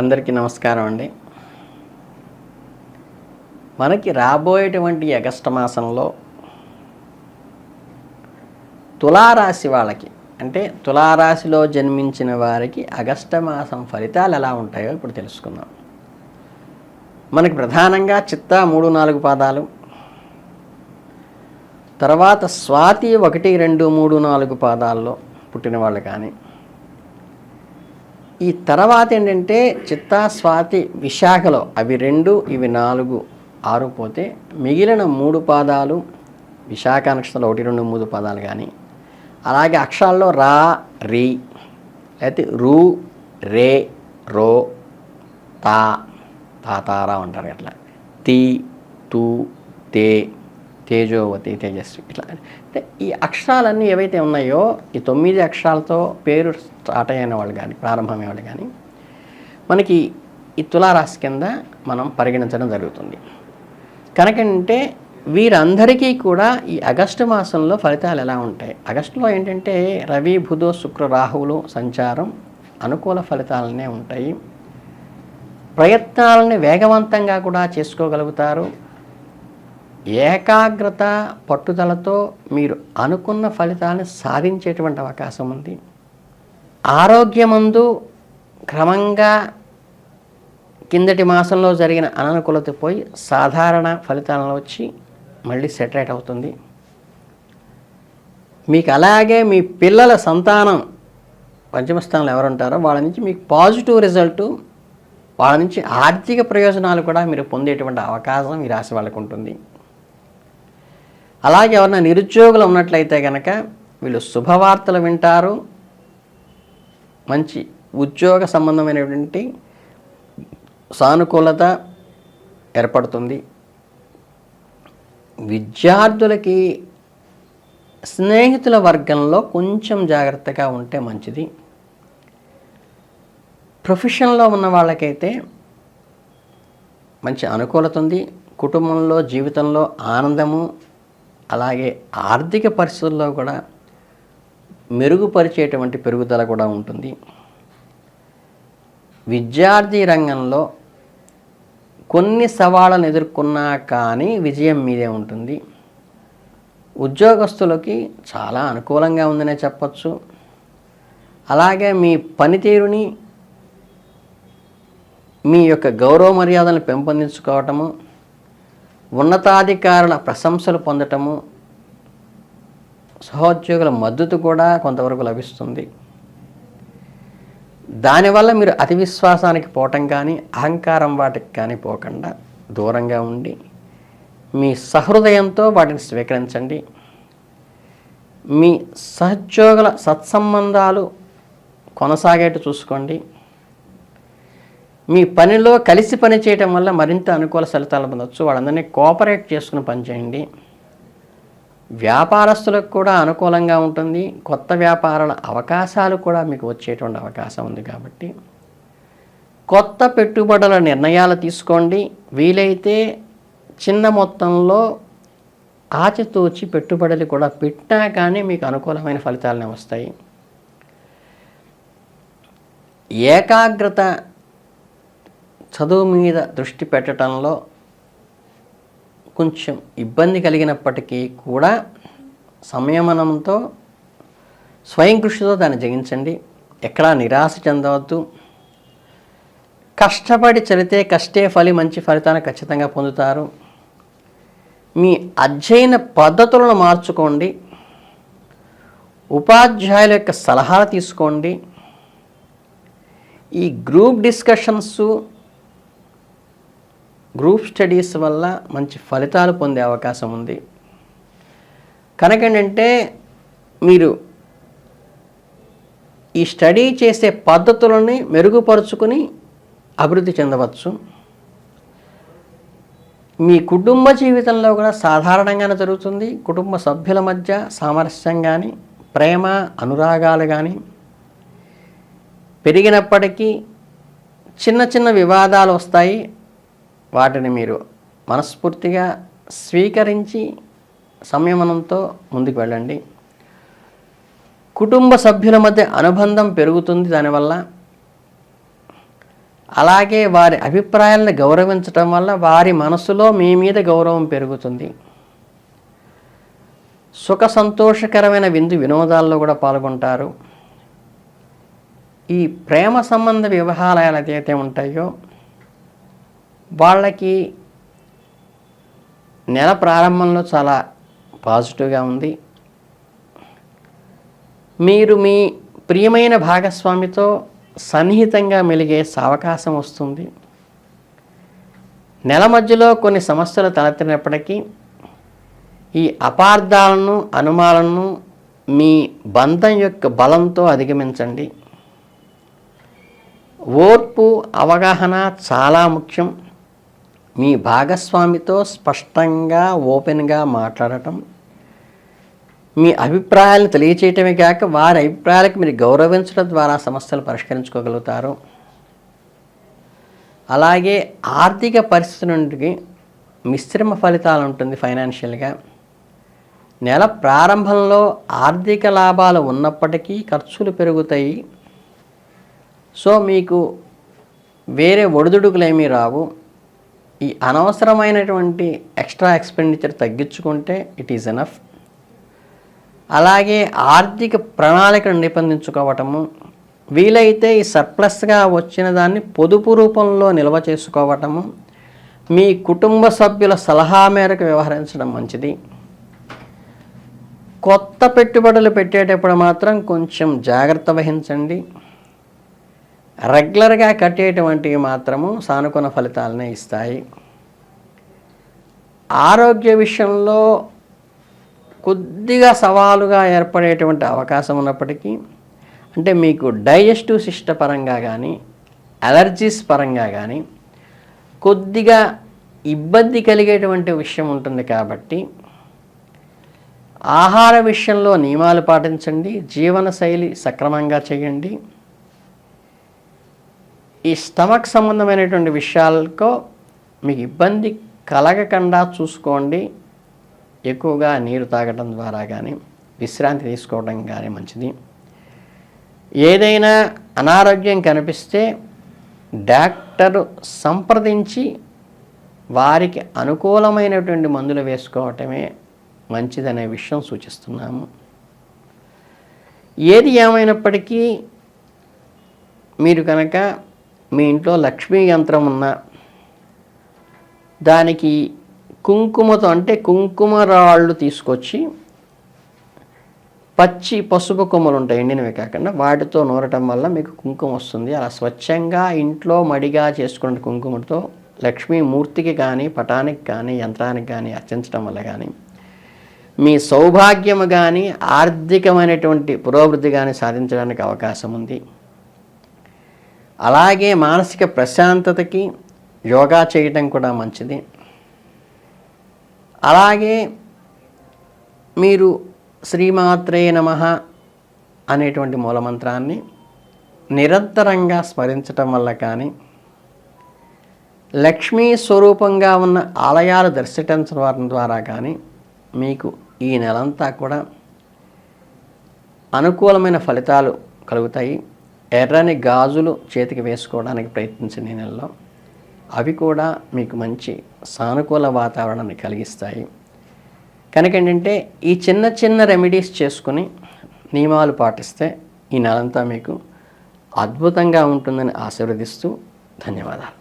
అందరికీ నమస్కారం అండి. మనకి రాబోయేటువంటి ఆగస్టు మాసంలో తులారాశి వాళ్ళకి, అంటే తులారాశిలో జన్మించిన వారికి ఆగస్టు మాసం ఫలితాలు ఎలా ఉంటాయో ఇప్పుడు తెలుసుకుందాం. మనకి ప్రధానంగా చిత్తా 3-4 పాదాలు, తర్వాత స్వాతి 1, 2, 3, 4 పాదాల్లో పుట్టిన వాళ్ళు కానీ, ఈ తర్వాత ఏంటంటే చిత్తా, స్వాతి, విశాఖలో అవి 2, ఇవి 4, 6 పోతే మిగిలిన 3 పాదాలు విశాఖ నక్షత్రంలో 1, 2, 3 పాదాలు కానీ, అలాగే అక్షరాల్లో రా, రి, లేకపోతే రు, రే, రో, తా, తాతారా ఉంటారు. అట్లా తి, తు, తే, తేజోవతి, తేజస్వి, ఇట్లా. అంటే ఈ అక్షరాలన్నీ ఏవైతే ఉన్నాయో ఈ 9 అక్షరాలతో పేరు స్టార్ట్ అయిన వాళ్ళు కానీ, ప్రారంభమైన వాళ్ళు కానీ మనకి ఈ తులారాశి కింద మనం పరిగణించడం జరుగుతుంది. కనుకంటే వీరందరికీ కూడా ఈ ఆగస్టు మాసంలో ఫలితాలు ఎలా ఉంటాయి? ఆగస్టులో ఏంటంటే రవి, బుధ, శుక్ర, రాహువులు సంచారం అనుకూల ఫలితాలనే ఉంటాయి. ప్రయత్నాలని వేగవంతంగా కూడా చేసుకోగలుగుతారు. ఏకాగ్రత, పట్టుదలతో మీరు అనుకున్న ఫలితాన్ని సాధించేటువంటి అవకాశం ఉంది. ఆరోగ్యమందు క్రమంగా కిందటి మాసంలో జరిగిన అననుకూలత పోయి సాధారణ ఫలితాలను వచ్చి మళ్ళీ సెటిల్ అవుతుంది. మీకు అలాగే మీ పిల్లల సంతానం పంచమ స్థానంలో ఎవరుంటారో వాళ్ళ నుంచి మీకు పాజిటివ్ రిజల్టు, వాళ్ళ నుంచి ఆర్థిక ప్రయోజనాలు కూడా మీరు పొందేటువంటి అవకాశం ఈ రాశి వాళ్ళకు ఉంటుంది. అలాగే ఎవరైనా నిరుద్యోగులు ఉన్నట్లయితే కనుక వీళ్ళు శుభవార్తలు వింటారు. మంచి ఉద్యోగ సంబంధమైనటువంటి సానుకూలత ఏర్పడుతుంది. విద్యార్థులకి స్నేహితుల వర్గంలో కొంచెం జాగ్రత్తగా ఉంటే మంచిది. ప్రొఫెషన్లో ఉన్న వాళ్ళకైతే మంచి అనుకూలత ఉంది. కుటుంబంలో, జీవితంలో ఆనందము, అలాగే ఆర్థిక పరిస్థితుల్లో కూడా మెరుగుపరిచేటువంటి పెరుగుదల కూడా ఉంటుంది. విద్యార్థి రంగంలో కొన్ని సవాళ్ళను ఎదుర్కొన్నా కానీ విజయం మీదే ఉంటుంది. ఉద్యోగస్తులకి చాలా అనుకూలంగా ఉందనే చెప్పచ్చు. అలాగే మీ పనితీరుని, మీ యొక్క గౌరవ మర్యాదలను పెంపొందించుకోవటము, ఉన్నతాధికారుల ప్రశంసలు పొందటము, సహోద్యోగుల మద్దతు కూడా కొంతవరకు లభిస్తుంది. దానివల్ల మీరు అతి విశ్వాసానికి పోవటం కానీ, అహంకారం వాటికి కానీ పోకుండా దూరంగా ఉండి మీ సహృదయంతో వాటిని స్వీకరించండి. మీ సహోద్యోగుల సత్సంబంధాలు కొనసాగేట్టు చూసుకోండి. మీ పనిలో కలిసి పని చేయటం వల్ల మరింత అనుకూల ఫలితాలు పొందవచ్చు. వాళ్ళందరినీ కోఆపరేట్ చేసుకుని పనిచేయండి. వ్యాపారస్తులకు కూడా అనుకూలంగా ఉంటుంది. కొత్త వ్యాపారాల అవకాశాలు కూడా మీకు వచ్చేటువంటి అవకాశం ఉంది. కాబట్టి కొత్త పెట్టుబడుల నిర్ణయాలు తీసుకోండి. వీలైతే చిన్న మొత్తంలో ఆచితూచి పెట్టుబడులు కూడా పెట్టినా కానీ మీకు అనుకూలమైన ఫలితాలనే వస్తాయి. ఏకాగ్రత, చదువు మీద దృష్టి పెట్టడంలో కొంచెం ఇబ్బంది కలిగినప్పటికీ కూడా సంయమనంతో, స్వయం కృషితో దాన్ని జయించండి. ఎక్కడా నిరాశ చెందవద్దు. కష్టపడి చదివితే కష్టే ఫలి, మంచి ఫలితాన్ని ఖచ్చితంగా పొందుతారు. మీ అధ్యయన పద్ధతులను మార్చుకోండి. ఉపాధ్యాయుల యొక్క సలహాలు తీసుకోండి. ఈ గ్రూప్ డిస్కషన్స్, గ్రూప్ స్టడీస్ వల్ల మంచి ఫలితాలు పొందే అవకాశం ఉంది. కనుకేంటంటే మీరు ఈ స్టడీ చేసే పద్ధతులని మెరుగుపరుచుకుని అభివృద్ధి చెందవచ్చు. మీ కుటుంబ జీవితంలో కూడా సాధారణంగానే జరుగుతుంది. కుటుంబ సభ్యుల మధ్య సామరస్యం కానీ, ప్రేమ, అనురాగాలు కానీ పెరిగినప్పటికీ చిన్న చిన్న వివాదాలు వస్తాయి. వాటిని మీరు మనస్ఫూర్తిగా స్వీకరించి సంయమనంతో ముందుకు వెళ్ళండి. కుటుంబ సభ్యుల మధ్య అనుబంధం పెరుగుతుంది. దానివల్ల అలాగే వారి అభిప్రాయాలను గౌరవించటం వల్ల వారి మనసులో మీ మీద గౌరవం పెరుగుతుంది. సుఖ సంతోషకరమైన విందు వినోదాల్లో కూడా పాల్గొంటారు. ఈ ప్రేమ సంబంధ వ్యవహారాలు ఏదైతే ఉంటాయో వాళ్ళకి నెల ప్రారంభంలో చాలా పాజిటివ్గా ఉంది. మీరు మీ ప్రియమైన భాగస్వామితో సన్నిహితంగా మెలిగే అవకాశం వస్తుంది. నెల మధ్యలో కొన్ని సమస్యలు తలెత్తినప్పటికీ ఈ అపార్థాలను అనుమానాలను మీ బంధం యొక్క బలంతో అధిగమించండి. ఓర్పు అవగాహన చాలా ముఖ్యం. మీ భాగస్వామితో స్పష్టంగా ఓపెన్గా మాట్లాడటం, మీ అభిప్రాయాలను తెలియచేయటమే కాక వారి అభిప్రాయాలకు మీరు గౌరవించడం ద్వారా సమస్యలు పరిష్కరించుకోగలుగుతారు. అలాగే ఆర్థిక పరిస్థితి నుండి మిశ్రమ ఫలితాలు ఉంటుంది. ఫైనాన్షియల్గా నెల ప్రారంభంలో ఆర్థిక లాభాలు ఉన్నప్పటికీ ఖర్చులు పెరుగుతాయి. సో మీకు వేరే ఒడిదుడుకులు ఏమీ రావు. ఈ అనవసరమైనటువంటి ఎక్స్ట్రా ఎక్స్పెండిచర్ తగ్గించుకుంటే ఇట్ ఈజ్ ఎనఫ్. అలాగే ఆర్థిక ప్రణాళికను నిబంధించుకోవటము, వీలైతే ఈ సర్ప్లస్గా వచ్చిన దాన్ని పొదుపు రూపంలో నిల్వ చేసుకోవటము, మీ కుటుంబ సభ్యుల సలహా మేరకు వ్యవహరించడం మంచిది. కొత్త పెట్టుబడులు పెట్టేటప్పుడు మాత్రం కొంచెం జాగ్రత్త వహించండి. రెగ్యులర్గా కట్టేటువంటివి మాత్రము సానుకూల ఫలితాలనే ఇస్తాయి. ఆరోగ్య విషయంలో కొద్దిగా సవాలుగా ఏర్పడేటువంటి అవకాశం ఉన్నప్పటికీ, అంటే మీకు డైజెస్టివ్ సిస్టమ్ పరంగా కానీ అలర్జీస్ పరంగా కానీ కొద్దిగా ఇబ్బంది కలిగేటువంటి విషయం ఉంటుంది. కాబట్టి ఆహార విషయంలో నియమాలు పాటించండి, జీవనశైలి సక్రమంగా చేయండి. ఈ స్టమక్ సంబంధమైనటువంటి విషయాలకు మీకు ఇబ్బంది కలగకుండా చూసుకోండి. ఎక్కువగా నీరు తాగడం ద్వారా కానీ విశ్రాంతి తీసుకోవడం కానీ మంచిది. ఏదైనా అనారోగ్యం కనిపిస్తే డాక్టరు సంప్రదించి వారికి అనుకూలమైనటువంటి మందులు వేసుకోవటమే మంచిదనే విషయం సూచిస్తున్నాము. ఏది ఏమైనప్పటికీ మీరు కనుక మీ ఇంట్లో లక్ష్మీ యంత్రం ఉన్న దానికి కుంకుమతో, అంటే కుంకుమ రాళ్ళు తీసుకొచ్చి పచ్చి పసుపు కొమ్మలు ఉంటాయి, ఎండినవి కాకుండా, వాటితో నూరటం వల్ల మీకు కుంకుమ వస్తుంది. అలా స్వచ్ఛంగా ఇంట్లో మడిగా చేసుకున్న కుంకుమతో లక్ష్మీమూర్తికి కానీ పటానికి కానీ యంత్రానికి కానీ అర్చించడం వల్ల కానీ మీ సౌభాగ్యము కానీ ఆర్థికమైనటువంటి పురోభివృద్ధి కానీ సాధించడానికి అవకాశం ఉంది. అలాగే మానసిక ప్రశాంతతకి యోగా చేయటం కూడా మంచిది. అలాగే మీరు శ్రీమాత్రే నమః అనేటువంటి మూలమంత్రాన్ని నిరంతరంగా స్మరించటం వల్ల కానీ, లక్ష్మీ స్వరూపంగా ఉన్న ఆలయాలు దర్శించడం ద్వారా కానీ మీకు ఈ నెలంతా కూడా అనుకూలమైన ఫలితాలు కలుగుతాయి. ఎర్రని గాజులు చేతికి వేసుకోవడానికి ప్రయత్నించండి ఈ నెలలో. అవి కూడా మీకు మంచి సానుకూల వాతావరణాన్ని కలిగిస్తాయి. కనుక ఏంటంటే ఈ చిన్న చిన్న రెమెడీస్ చేసుకుని నియమాలు పాటిస్తే ఈ నెలంతా మీకు అద్భుతంగా ఉంటుందని ఆశీర్వదిస్తూ ధన్యవాదాలు.